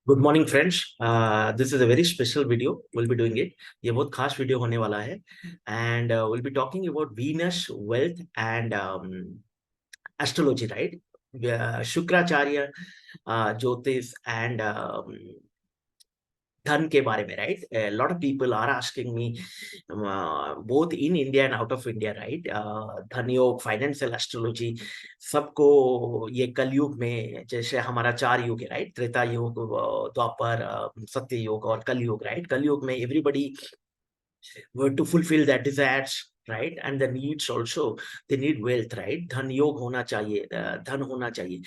Good morning friends. This is a very special video will be doing it. ये बहुत खास video होने वाला है and will be talking about Venus wealth and astrology, right? Shukracharya, ज्योतिष and धन के बारे में, right? Lot of people are asking me both in India and out of India, right? धन योग, फाइनेंशियल एस्ट्रोलॉजी, सबको ये कलयुग में, जैसे हमारा चार युग है, राइट? त्रेता युग, द्वापर, सत्य युग और कलयुग, राइट? कलयुग में everybody were to fulfill their desires, right? And the needs also, they need wealth, right? धन योग होना चाहिए, धन होना चाहिए।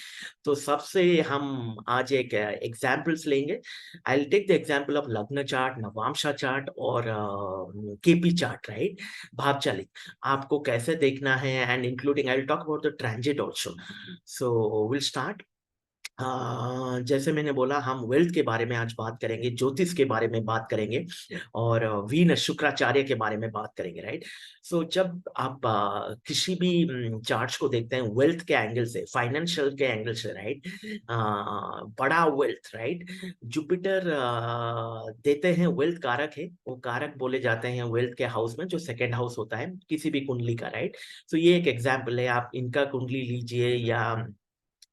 तो सबसे हम आज एक एग्जाम्पल्स लेंगे। I will take the example of lagna chart, Navamsa chart और केपी चार्ट, राइट? भाव चालित आपको कैसे देखना है, and including I will talk about the transit also. So will start. जैसे मैंने बोला, हम वेल्थ के बारे में आज बात करेंगे, ज्योतिष के बारे में बात करेंगे और वीनस शुक्राचार्य के बारे में बात करेंगे, राइट? सो जब आप किसी भी चार्ट्स को देखते हैं वेल्थ के एंगल से, फाइनेंशियल के एंगल से, राइट? बड़ा वेल्थ, राइट? जुपिटर देते हैं, वेल्थ कारक है, वो कारक बोले जाते हैं वेल्थ के हाउस में, जो सेकेंड हाउस होता है किसी भी कुंडली का, राइट? तो ये एक एग्जाम्पल है, आप इनका कुंडली लीजिए या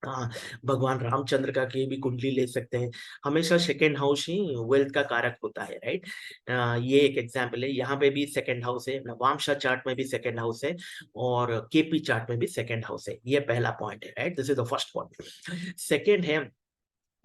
हाँ, भगवान रामचंद्र का की भी कुंडली ले सकते हैं। हमेशा सेकेंड हाउस ही वेल्थ का कारक होता है, राइट? ये एक एग्जाम्पल है। यहाँ पे भी सेकेंड हाउस है, नवांशा चार्ट में भी सेकेंड हाउस है और केपी चार्ट में भी सेकेंड हाउस है। ये पहला पॉइंट है, right? This is the first point. Second है,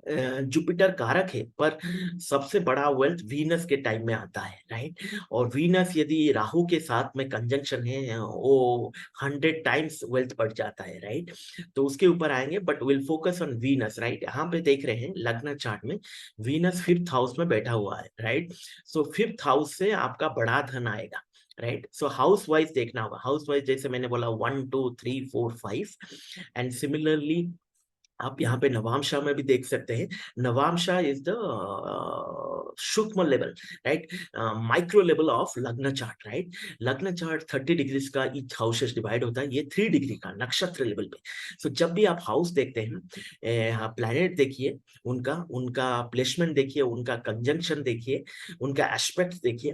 जुपिटर कारक है, पर सबसे बड़ा वेल्थ वीनस के टाइम में आता है, राइट? और वीनस यदि राहु के साथ में कंजंक्शन है, वो 100 टाइम्स वेल्थ बढ़ जाता है, राइट? तो उसके ऊपर आएंगे, but will focus on Venus, right? यहाँ पे देख रहे हैं लग्न चार्ट में वीनस फिफ्थ हाउस में बैठा हुआ है, राइट? सो फिफ्थ हाउस से आपका बड़ा धन आएगा, राइट? सो हाउस वाइज देखना होगा। हाउस वाइज जैसे मैंने बोला 1 2 3 4 5, एंड सिमिलरली आप यहाँ पे नवांशा में भी देख सकते हैं। नवांशा इज द सूक्ष्म level, right? Micro level of lagna chart, right? लग्न चार्ट 30 डिग्रीज का ईच हाउसेस डिवाइड होता है, ये 3 डिग्री का नक्षत्र लेवल पे। सो जब भी आप हाउस देखते हैं, प्लैनेट देखिए, उनका उनका प्लेसमेंट देखिए, उनका कंजंक्शन देखिए, उनका एस्पेक्ट देखिए,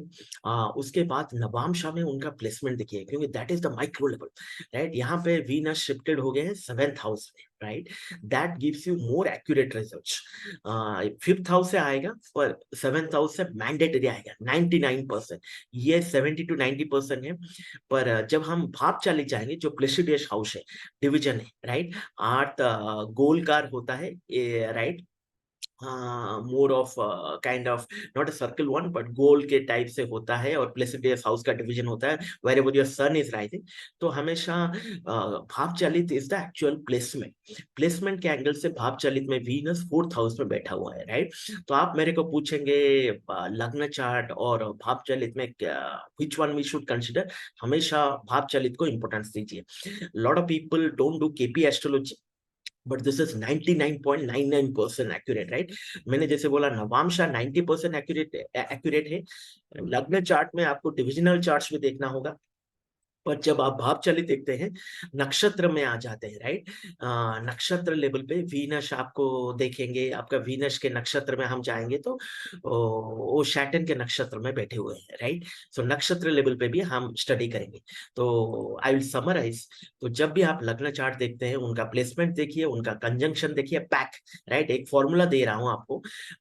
उसके बाद नवांशा में उनका प्लेसमेंट देखिए, क्योंकि that is the micro level, right? यहाँ पे वीनस शिफ्टेड हो गए हैं सेवेंथ हाउस में, right? That gives you more accurate results. Fifth house से आएगा, पर सेवेंथ हाउस से मैंडेटरी आएगा 99%। ये 70 to 90% है। पर जब हम भाव चालित जाएंगे, जो प्लेसिडियस हाउस है, डिवीजन है, राइट? आर्थ गोलकार होता है, right? More of kind of not a circle one, but गोल के टाइप से होता है, और प्लेसिडियस हाउस का डिवीजन होता है wherever your sun is rising. तो हमेशा भाव चालित is the actual placement. Placement के एंगल से भाव चालित में वीनस फोर्थ हाउस में बैठा हुआ है, राइट? तो आप मेरे को पूछेंगे लग्न चार्ट और भाव चालित में which one we should consider. हमेशा भाव चालित को इंपॉर्टेंस दीजिए। Lot of people don't do KP astrology, but this is 99.99% accurate, right? मैंने जैसे बोला, नवांशा 90% एक्यूरेट है। लग्न चार्ट में आपको डिविजनल चार्ट्स भी देखना होगा, पर जब आप भाव चलित देखते हैं, नक्षत्र में आ जाते हैं, राइट? नक्षत्र लेवल पे वीनस आपको देखेंगे, आपका वीनस के नक्षत्र में हम जाएंगे तो वो सैटर्न के नक्षत्र में बैठे हुए हैं, राइट? सो नक्षत्र लेवल पे भी हम स्टडी करेंगे। तो आई विल समराइज। तो जब भी आप लग्न चार्ट देखते हैं, उनका प्लेसमेंट देखिए, उनका कंजंक्शन देखिए, पैक, राइट? एक फॉर्मूला दे रहा हूं आपको,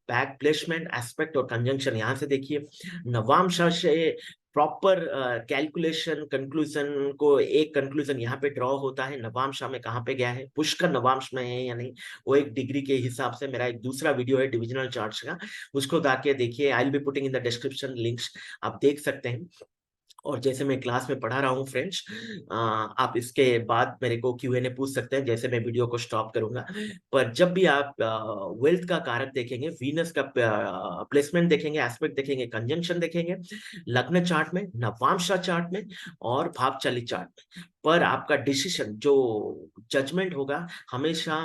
पैक, प्लेसमेंट, एस्पेक्ट और कंजंक्शन। यहाँ से देखिए, नवांशा से प्रॉपर कैलकुलेशन कंक्लूजन को, एक कंक्लूजन यहाँ पे ड्रॉ होता है, नवांशा में कहाँ पे गया है, पुष्कर नवांश में है या नहीं, वो एक डिग्री के हिसाब से। मेरा एक दूसरा वीडियो है डिविजनल चार्ट्स का, उसको जाके देखिए। I will be putting in the description links, आप देख सकते हैं। और जैसे मैं क्लास में पढ़ा रहा हूँ फ्रेंड्स, आप इसके बाद मेरे को Q&A पूछ सकते हैं जैसे मैं वीडियो को स्टॉप करूंगा। पर जब भी आप वेल्थ का कारक देखेंगे, वीनस का प्लेसमेंट देखेंगे, एस्पेक्ट देखेंगे, कंजंक्शन देखेंगे, लग्न चार्ट में, नवांशा चार्ट में और भाव चालित चार्ट में, पर आपका डिसीजन, जो जजमेंट होगा, हमेशा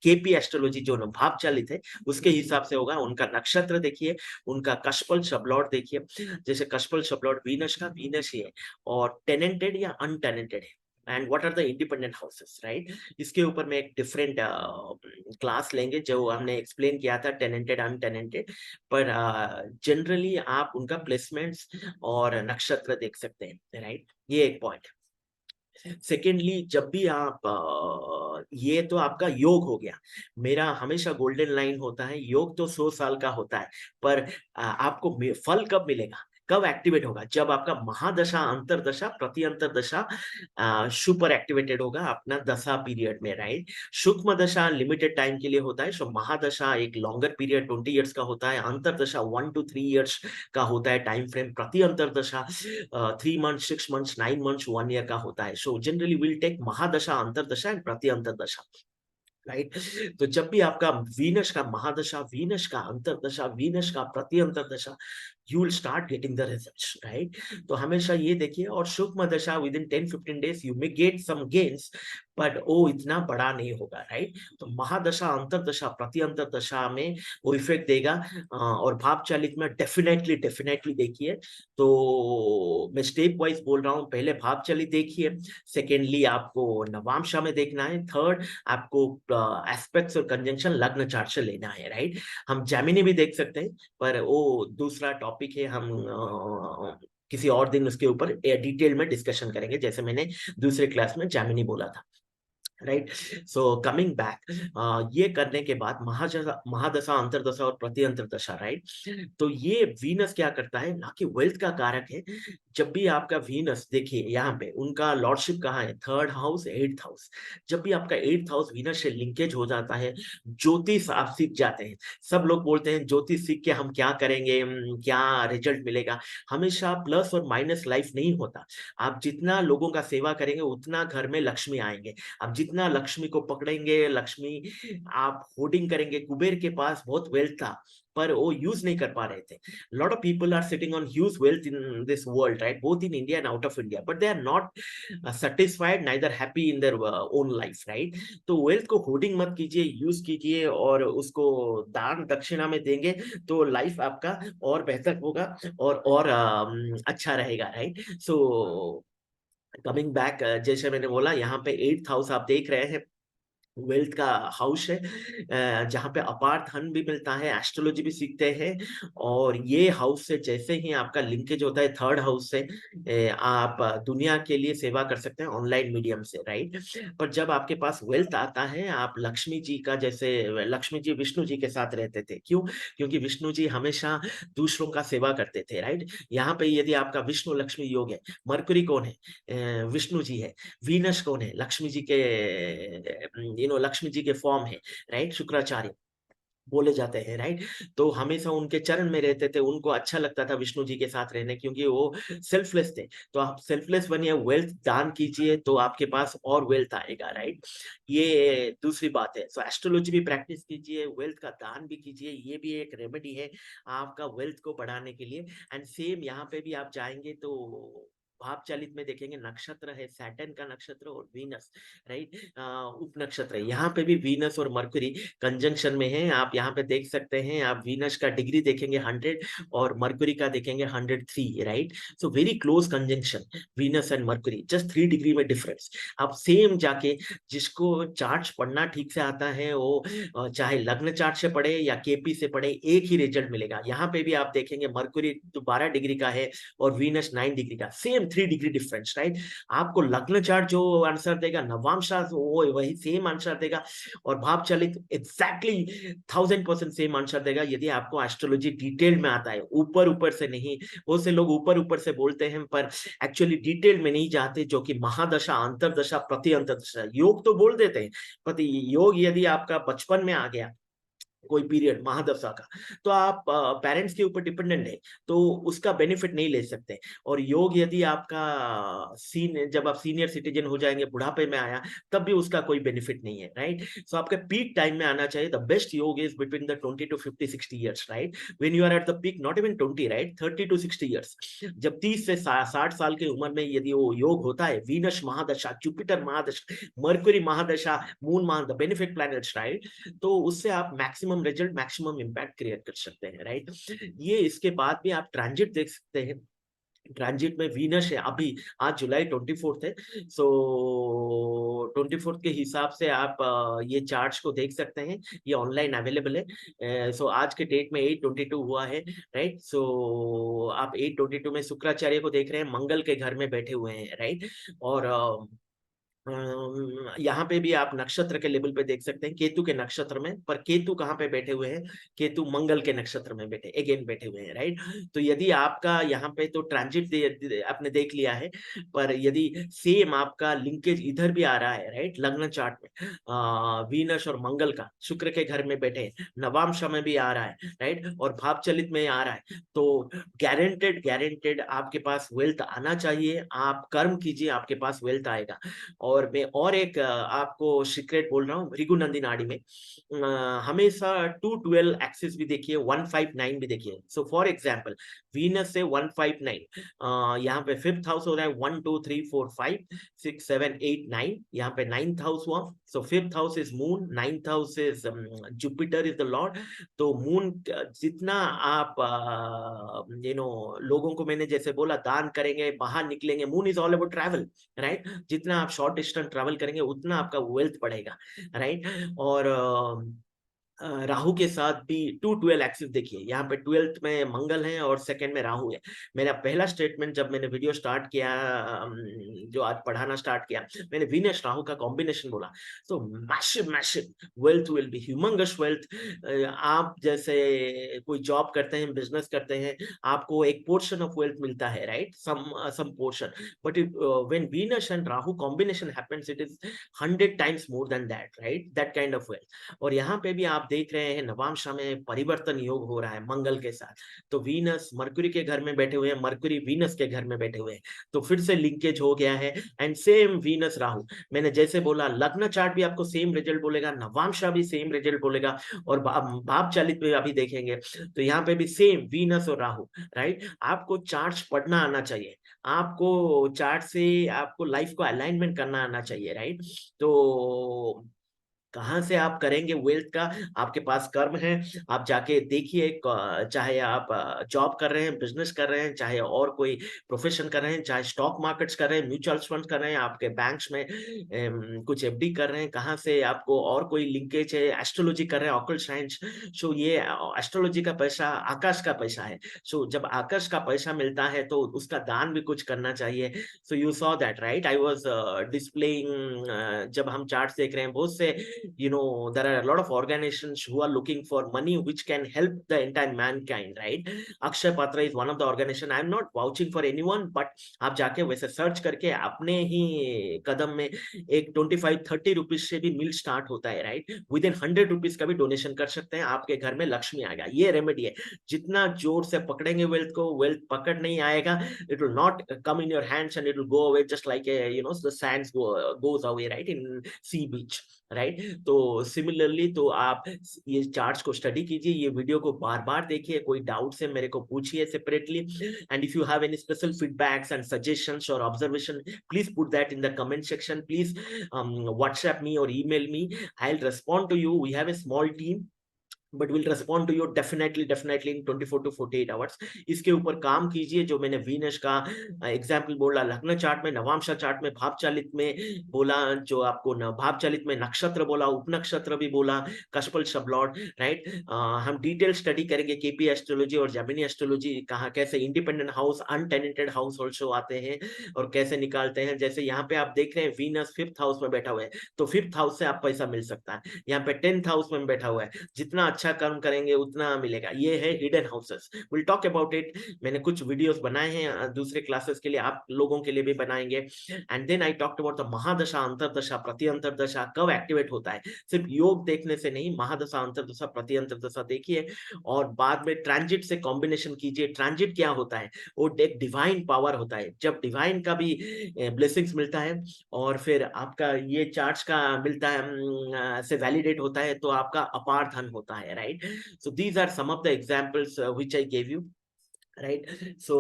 केपी एस्ट्रोलॉजी जो भाव चालित है उसके हिसाब से होगा। उनका नक्षत्र देखिए, उनका कशपल शबलॉट देखिए। जैसे कशपल शबलॉट वीनस का वीनस ही है, और टेनेंटेड या अनटेनेंटेड है, and what are the independent houses, right? इसके ऊपर में एक डिफरेंट क्लास लेंगे, जो हमने एक्सप्लेन किया था टेनेंटेड अनटेनेंटेड, पर जनरली आप उनका प्लेसमेंट्स और नक्षत्र देख सकते हैं, राइट? ये एक पॉइंट। सेकेंडली, जब भी आप ये तो आपका योग हो गया। मेरा हमेशा गोल्डन लाइन होता है, योग तो 100 साल का होता है, पर आपको फल कब मिलेगा, कब एक्टिवेट होगा? जब आपका महादशा, अंतरदशा, प्रति अंतरदशा सुपर एक्टिवेटेड होगा अपना दशा पीरियड में, राइट? सूक्ष्म दशा लिमिटेड टाइम के लिए होता है, सो महादशा एक लॉन्गर पीरियड 20 ईयर्स का होता है, अंतरदशा 1 to 3 ईयर्स का होता है टाइम फ्रेम, प्रति अंतरदशा 3 months, 6 months, 9 months, 1 year का होता है। सो जनरली विल टेक महादशा, अंतरदशा एंड प्रति अंतरदशा, राइट? तो जब भी आपका वीनस का महादशा, वीनस का अंतरदशा, वीनस का प्रति अंतरदशा, you will start getting the results, right? तो हमेशा ये देखिए, और सूक्ष्म दशा within 10-15 days you may get some gains, but वो इतना बड़ा नहीं होगा, राइट? तो महादशा, अंतरदशा, प्रति अंतरदशा में वो इफेक्ट देगा। और भाव चालित में डेफिनेटली डेफिनेटली देखिए। तो मैं स्टेप वाइज बोल रहा हूँ, पहले भाव चालित देखिए, सेकेंडली आपको नवांशा में देखना है, थर्ड आपको एस्पेक्ट्स और कंजंक्शन लग्न चार्ट से लेना है, राइट? हम जेमिनी भी देख सकते हैं, पर वो दूसरा टॉपिक है, हम किसी और दिन उसके ऊपर डिटेल में डिस्कशन करेंगे, जैसे मैंने दूसरे क्लास में जेमिनी बोला था, राइट? सो कमिंग बैक, ये करने के बाद महादशा, महादशा, अंतरदशा और प्रति अंतरदशा, राइट? तो ये वीनस क्या करता है, ना कि वेल्थ का कारक है। जब भी आपका वीनस देखिए, यहाँ पे उनका लॉर्डशिप कहाँ है, थर्ड हाउस, एट्थ हाउस। जब भी आपका एट्थ हाउस वीनस से लिंकेज हो जाता है, ज्योतिष आप सीख जाते हैं। सब लोग बोलते हैं ज्योतिष सीख के हम क्या करेंगे, क्या रिजल्ट मिलेगा? हमेशा प्लस और माइनस लाइफ नहीं होता। आप जितना लोगों का सेवा करेंगे, उतना घर में लक्ष्मी आएंगे। आप जितना लक्ष्मी को पकड़ेंगे, लक्ष्मी आप होर्डिंग करेंगे। कुबेर के पास बहुत वेल्थ था, पर वो यूज नहीं कर पा रहे थे। Lot of people are sitting on huge wealth in this world, right? Both in India and out of India, but they are not satisfied, neither happy in their own life, right? तो wealth को hoarding मत कीजिए, use कीजिए, और उसको दान दक्षिणा में देंगे तो लाइफ आपका और बेहतर होगा, और अच्छा रहेगा, राइट? सो कमिंग बैक, जैसे मैंने बोला, यहाँ पे 8th हाउस आप देख रहे हैं, वेल्थ का हाउस है, जहाँ पे अपार धन भी मिलता है, एस्ट्रोलॉजी भी सीखते हैं। और ये हाउस से जैसे ही आपका लिंकेज होता है थर्ड हाउस से, आप दुनिया के लिए सेवा कर सकते हैं ऑनलाइन मीडियम से, राइट? पर जब आपके पास वेल्थ आता है, आप लक्ष्मी जी का, जैसे लक्ष्मी जी विष्णु जी के साथ रहते थे, क्यों? क्योंकि विष्णु जी हमेशा दूसरों का सेवा करते थे, राइट? यहाँ पे यदि आपका विष्णु लक्ष्मी योग है, मरकुरी कौन है? विष्णु जी है। वीनस कौन है? लक्ष्मी जी के, लक्ष्मी जी के फॉर्म है, राइट? शुक्राचार्य बोले जाते हैं, राइट? तो हमेशा उनके चरण में रहते थे, उनको अच्छा लगता था विष्णु जी के साथ रहने, क्योंकि वो सेल्फलेस थे। तो आप सेल्फलेस बनिए, वेल्थ दान कीजिए, तो आपके पास और वेल्थ आएगा, राइट? ये दूसरी बात है। सो एस्ट्रोलॉजी भी प्रैक्टिस कीजिए, वेल्थ का दान भी कीजिए, ये भी एक रेमेडी है आपका वेल्थ को बढ़ाने के लिए। एंड सेम यहाँ पे भी आप जाएंगे तो भाव चालित में देखेंगे, नक्षत्र है सैटर्न का नक्षत्र और वीनस, राइट? उप नक्षत्र है, यहाँ पे भी वीनस और मरकुरी कंजंक्शन में है। आप यहाँ पे देख सकते हैं, आप वीनस का डिग्री देखेंगे 100 और मरकुरी का देखेंगे 103, right? So very close conjunction, Venus and Mercury, just 3 degree में डिफरेंस। आप सेम जाके, जिसको चार्ट पढ़ना ठीक से आता है, वो चाहे लग्न चार्ट से पढ़े या केपी से पढ़े, एक ही रिजल्ट मिलेगा। यहाँ पे भी आप देखेंगे मरकुरी तो 12 डिग्री का है और वीनस 9 डिग्री का, सेम 3 डिग्री डिफरेंस, राइट? आपको लग्न चार्ट जो आंसर देगा, नवांशा वो वही सेम आंसर देगा, और भाव चलित एग्जैक्टली 1000% सेम आंसर देगा, यदि आपको एस्ट्रोलॉजी डिटेल में आता है, ऊपर ऊपर से नहीं। बहुत से लोग ऊपर ऊपर से बोलते हैं, पर एक्चुअली डिटेल में नहीं जाते, जो कि महादशा, अंतरदशा, प्रति अंतरदशा, योग तो बोल देते हैं, पर योग यदि आपका बचपन में आ गया कोई पीरियड महादशा का, तो आप पेरेंट्स के ऊपर डिपेंडेंट है, तो उसका बेनिफिट नहीं ले सकते। और योग यदि आपका जब आप सीनियर सिटीजन हो जाएंगे, बुढ़ापे में आया, तब भी उसका कोई बेनिफिट नहीं है, राइट? सो आपके पीक टाइम में आना चाहिए। The best yoga is between the 20 to 50-60 years, right? When you are at the peak, not even 20, right? 30 to 60 years, जब 30 से 60 साल की उम्र में यदि वो योग होता है, वीनस महादशा, जुपिटर महादशा, मरकुरी महादशा, मून महा, द बेनिफिट प्लैनेट्स, राइट? तो उससे आप maximum result, maximum impact create कर सकते हैं, राइट? ये इसके बाद भी आप ट्रांजिट देख सकते हैं। ट्रांजिट में वीनस है अभी, आज जुलाई 24 है। सो 24 के हिसाब से आप ये चार्ट्स को देख सकते हैं, ये ऑनलाइन अवेलेबल है। सो आज के डेट में 8/22 हुआ है, राइट। सो आप 8/22 में शुक्राचार्य को देख रहे हैं, मंगल के घर में बैठे हुए हैं, राइट। और यहाँ पे भी आप नक्षत्र के लेवल पे देख सकते हैं, केतु के नक्षत्र में, पर केतु कहाँ पे बैठे हुए हैं, केतु मंगल के नक्षत्र में अगेन बैठे हुए हैं, राइट। तो यदि आपका यहाँ पे तो ट्रांजिट आपने देख लिया है, पर यदि सेम आपका लिंकेज इधर भी आ रहा है, राइट, लग्न चार्ट में वीनस और मंगल का शुक्र के घर में बैठे हैं, नवांश में भी आ रहा है, राइट, और भाव चलित में आ रहा है, तो गारंटेड गारंटेड आपके पास वेल्थ आना चाहिए। आप कर्म कीजिए, आपके पास वेल्थ आएगा। और मैं और एक आपको सीक्रेट बोल रहा हूँ, भृगुनंदी नाड़ी में हमेशा 212 एक्सिस भी देखिए, 159 भी देखिए। सो फॉर एग्जांपल वीनस से 159, यहाँ पे 5th हाउस हो रहा है, 1 2 3 4 5 6 7 8 9, यहाँ पे 9th हाउस हुआ। सो 5th house is moon, 9th house is Jupiter is the Lord. तो मून जितना आप लोगों को मैंने जैसे बोला दान करेंगे, बाहर निकलेंगे, moon is all about travel, right. जितना आप शॉर्ट डिस्टेंस ट्रैवल करेंगे उतना आपका वेल्थ बढ़ेगा, राइट। और राहु के साथ भी 212 एक्सिस देखिए, यहाँ पे 12th में मंगल है और सेकंड में राहु है। मेरा पहला स्टेटमेंट जब मैंने वीडियो स्टार्ट किया, जो आज पढ़ाना स्टार्ट किया, मैंने वीनस राहु का कॉम्बिनेशन बोला। तो massive massive wealth will be humongous wealth. आप जैसे कोई जॉब करते हैं, बिजनेस करते हैं, आपको एक पोर्शन ऑफ वेल्थ मिलता है, right, some portion, but when Venus and Rahu combination happens, it is 100 times more than that, right, that kind of wealth. और यहाँ पे भी आप देख रहे हैं नवांश में परिवर्तन योग हो रहा है मंगल के साथ। तो वीनस मरकुरी के घर में बैठे हुए हैं, मरकुरी वीनस के घर में बैठे हुए हैं, तो फिर से लिंकेज हो गया है। एंड सेम वीनस राहु, मैंने जैसे बोला लग्न चार्ट भी आपको सेम रिजल्ट बोलेगा, नवांशा भी सेम रिजल्ट बोलेगा, और भाव चालित में अभी देखेंगे तो यहाँ पे भी सेम वीनस और राहु, राइट। आपको चार्ट पढ़ना आना चाहिए, आपको चार्ट से आपको लाइफ को अलाइनमेंट करना आना चाहिए, राइट। तो कहाँ से आप करेंगे वेल्थ का, आपके पास कर्म है, आप जाके देखिए। चाहे आप जॉब कर रहे हैं, बिजनेस कर रहे हैं, चाहे और कोई प्रोफेशन कर रहे हैं, चाहे स्टॉक मार्केट्स कर रहे हैं, म्यूचुअल फंड कर रहे हैं, आपके बैंक्स में कुछ एफडी कर रहे हैं, कहाँ से आपको और कोई लिंकेज है, एस्ट्रोलॉजी कर रहे हैं, ऑकल्ट साइंस। सो ये एस्ट्रोलॉजी का पैसा आकाश का पैसा है। सो जब आकाश का पैसा मिलता है तो उसका दान भी कुछ करना चाहिए। So you saw that, right, I was displaying, जब हम चार्ट्स देख रहे हैं, बहुत से there are a lot of organizations who are looking for money which can help the entire mankind, right? Akshay Patra is one of the organization. I am not vouching for anyone, but आप जाके वैसे search करके अपने ही कदम में एक 25-30 rupees से भी मील start होता है, राइट। विद इन 100 रुपीज का भी डोनेशन कर सकते हैं, आपके घर में लक्ष्मी आएगा। ये रेमेडी है। जितना जोर से पकड़ेंगे वेल्थ को, वेल्थ पकड़ नहीं आएगा, it will not come in your hands and it will go away just like the Sands goes away, right, in sea beach, right. तो सिमिलरली तो आप ये चार्ट्स को स्टडी कीजिए, ये वीडियो को बार बार देखिए, कोई डाउट है मेरे को पूछिए separately. And if you have any special feedbacks and suggestions और observation, please put that in the comment section. Please WhatsApp me और email me, I will respond to you. We have a small team, but will respond to you definitely in 24 to 48 hours. इसके ऊपर काम कीजिए, जो मैंने Venus का example बोला, लग्न चार्ट में, नवांशा चार्ट में, भाव चालित में बोला, जो आपको भाव चालित में नक्षत्र बोला, उपनक्षत्र भी बोला, कशपल शबलॉट, राइट। हम डिटेल स्टडी करेंगे केपी एस्ट्रोलॉजी और जेमिनी एस्ट्रोलॉजी, कहाँ कैसे इंडिपेंडेंट हाउस, अनटेनेंटेड हाउस ऑल्सो आते हैं और कैसे निकालते हैं। जैसे यहाँ पे आप देख रहे हैं वीनस 5th हाउस में बैठा हुआ है, तो 5th हाउस से आप पैसा मिल सकता है। यहाँ पे 10th हाउस में बैठा हुआ है, जितना अच्छा कर्म करेंगे उतना मिलेगा। ये है hidden houses, will talk about it. मैंने कुछ वीडियोस बनाए हैं दूसरे क्लासेस के लिए, आप लोगों के लिए भी बनाएंगे। And then I talked about the महादशा, अंतरदशा, प्रति अंतरदशा कब एक्टिवेट होता है। सिर्फ योग देखने से नहीं, महादशा, अंतरदशा, प्रति अंतरदशा देखिए, और बाद में ट्रांजिट से कॉम्बिनेशन कीजिए। ट्रांजिट क्या होता है, वो एक डिवाइन पावर होता है, जब डिवाइन का भी ब्लेसिंग्स मिलता है और फिर आपका ये चार्ट्स का मिलता है, से वैलिडेट होता है, तो आपका अपार धन होता है, right. So these are some of the examples which I gave you, right. So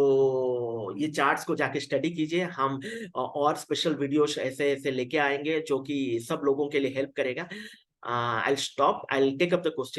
ये चार्ट्स को जाके स्टडी कीजिए। हम और स्पेशल वीडियोस ऐसे ऐसे लेके आएंगे जो कि सब लोगों के लिए हेल्प करेगा। I stop, I take up the question.